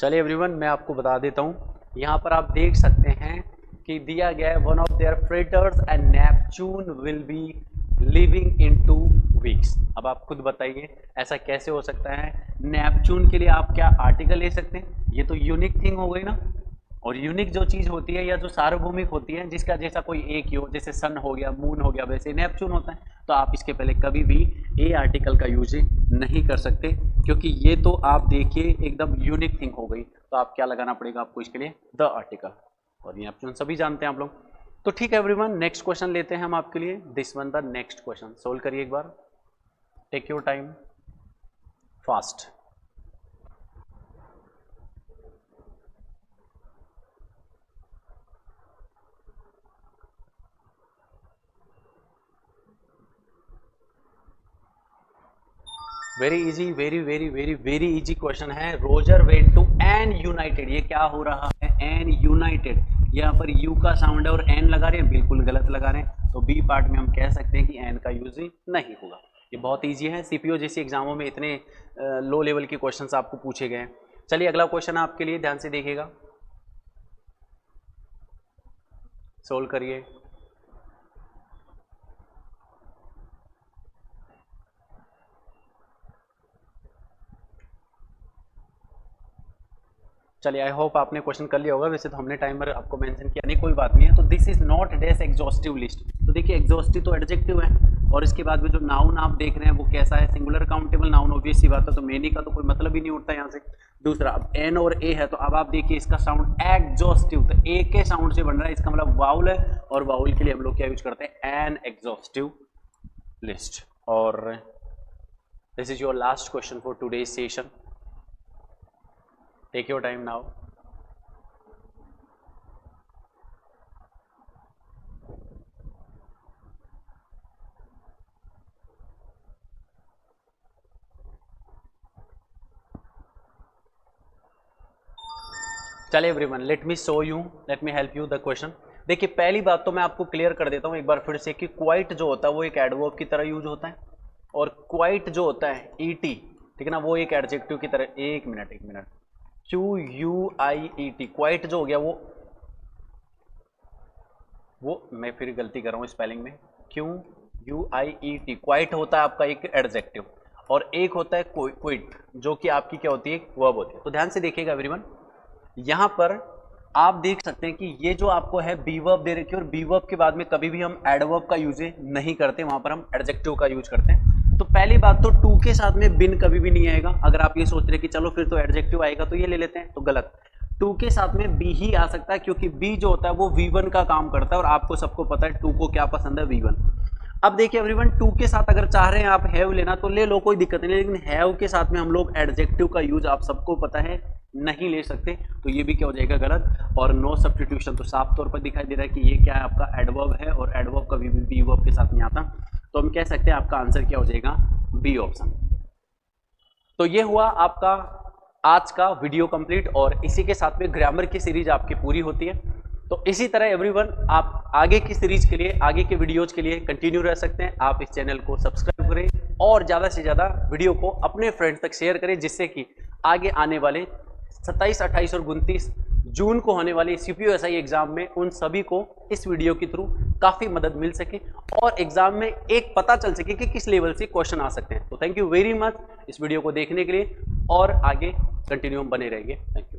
चलिए एवरीवन, मैं आपको बता देता हूँ। यहाँ पर आप देख सकते हैं कि दिया गया है one of their fraters and Neptune will be living in 2 weeks. अब आप खुद बताइए ऐसा कैसे हो सकता है। नेपच्यून के लिए आप क्या आर्टिकल ले सकते हैं? ये तो यूनिक थिंग हो गई ना। और यूनिक जो चीज़ होती है या जो सार्वभौमिक होती है, जिसका जैसा कोई एक ही हो, जैसे सन हो गया, मून हो गया, वैसे नेपच्यून होता है। तो आप इसके पहले कभी भी ए आर्टिकल का यूज नहीं कर सकते, क्योंकि ये तो आप देखिए एकदम यूनिक थिंग हो गई। तो आप क्या लगाना पड़ेगा आपको इसके लिए? The article. और नेपच्यून सभी जानते हैं आप लोग। तो ठीक है एवरीवन, नेक्स्ट क्वेश्चन लेते हैं हम आपके लिए। This one the next question solve करिए एक बार। Take your time, fast. Very easy, very very very very easy question है। Roger went to an United. ये क्या हो रहा है? An United. यहाँ पर यू का साउंड है और एन लगा रहे हैं, बिल्कुल गलत लगा रहे हैं। तो बी पार्ट में हम कह सकते हैं कि एन का यूज नहीं होगा। ये बहुत इजी है। सीपीओ जैसी एग्जामों में इतने लो लेवल के क्वेश्चंस आपको पूछे गए हैं। चलिए अगला क्वेश्चन आपके लिए, ध्यान से देखिएगा, सोल्व करिए। चलिए आई होप आपने क्वेश्चन कर लिया होगा। वैसे तो हमने टाइमर आपको मेंशन किया नहीं, कोई बात नहीं है। तो this is not dash exhaustive list. तो देखिए एग्जॉस्टिव तो एडजेक्टिव है, और इसके बाद में जो नाउन आप देख रहे हैं वो कैसा है? Singular countable noun. ऑब्वियस सी बात है, तो मेनी का तो कोई मतलब ही नहीं उठता यहाँ से। दूसरा, अब एन और ए है, तो अब आप देखिए इसका साउंड एग्जॉस्टिव, तो ए के साउंड से बन रहा है, इसका मतलब वाउल है। और वाउल के लिए हम लोग क्या यूज करते हैं? An exhaustive list. और this is your last question for today's session. Take your time now. चलिए everyone, let me show you, let me help you the question. देखिए पहली बात तो मैं आपको क्लियर कर देता हूं एक बार फिर से कि क्वाइट जो होता है वो एक एडवर्ब की तरह यूज होता है, और क्वाइट जो होता है ईटी, ठीक है ना, वो एक एडजेक्टिव की तरह। एक मिनट, QUIET, क्वाइट जो हो गया वो मैं फिर गलती कर रहा हूं स्पेलिंग में। QUIET क्वाइट होता है आपका एक एडजेक्टिव, और एक होता है क्विट जो कि आपकी क्या होती है? वर्ब होती है। तो ध्यान से देखिएगा एवरीवन, यहां पर आप देख सकते हैं कि ये जो आपको है बी वर्ब दे रखी है, और बी वर्ब के बाद में कभी भी हम एडवर्ब का यूज नहीं करते, वहां पर हम एडजेक्टिव का यूज करते हैं। तो पहली बात तो टू के साथ में बिन कभी भी नहीं आएगा। अगर आप ये सोच रहे कि चलो फिर तो एडजेक्टिव आएगा तो ये ले लेते हैं, तो गलत। टू के साथ में बी ही आ सकता है, क्योंकि बी जो होता है वो V1 का काम करता है, और आपको सबको पता है टू को क्या पसंद है? V1। अब देखिए एवरीवन, टू के साथ अगर चाह रहे हैं आप हैव लेना तो ले लो, कोई दिक्कत नहीं, लेकिन हैव के साथ में हम लोग एडजेक्टिव का यूज आप सबको पता है नहीं ले सकते। तो ये भी क्या हो जाएगा? गलत। और नो सब्स्टिट्यूशन, तो साफ तौर पर दिखाई दे रहा है कि ये क्या है? आपका एडवर्ब है, और एडवर्ब कभी भी बी वर्ब के साथ नहीं आता। तो हम कह सकते हैं आपका आंसर क्या हो जाएगा? B option. तो ये हुआ आपका आज का वीडियो कंप्लीट, और इसी के साथ में ग्रामर की सीरीज आपकी पूरी होती है। तो इसी तरह एवरीवन आप आगे की सीरीज के लिए, आगे के वीडियोज के लिए कंटिन्यू रह सकते हैं। आप इस चैनल को सब्सक्राइब करें और ज़्यादा से ज़्यादा वीडियो को अपने फ्रेंड्स तक शेयर करें, जिससे कि आगे आने वाले 27, 28 और 29 जून को होने वाले CPO SI एग्जाम में उन सभी को इस वीडियो के थ्रू काफ़ी मदद मिल सके, और एग्जाम में एक पता चल सके कि किस लेवल से क्वेश्चन आ सकते हैं। तो थैंक यू वेरी मच इस वीडियो को देखने के लिए, और आगे कंटिन्यू बने रहेंगे। Thank you.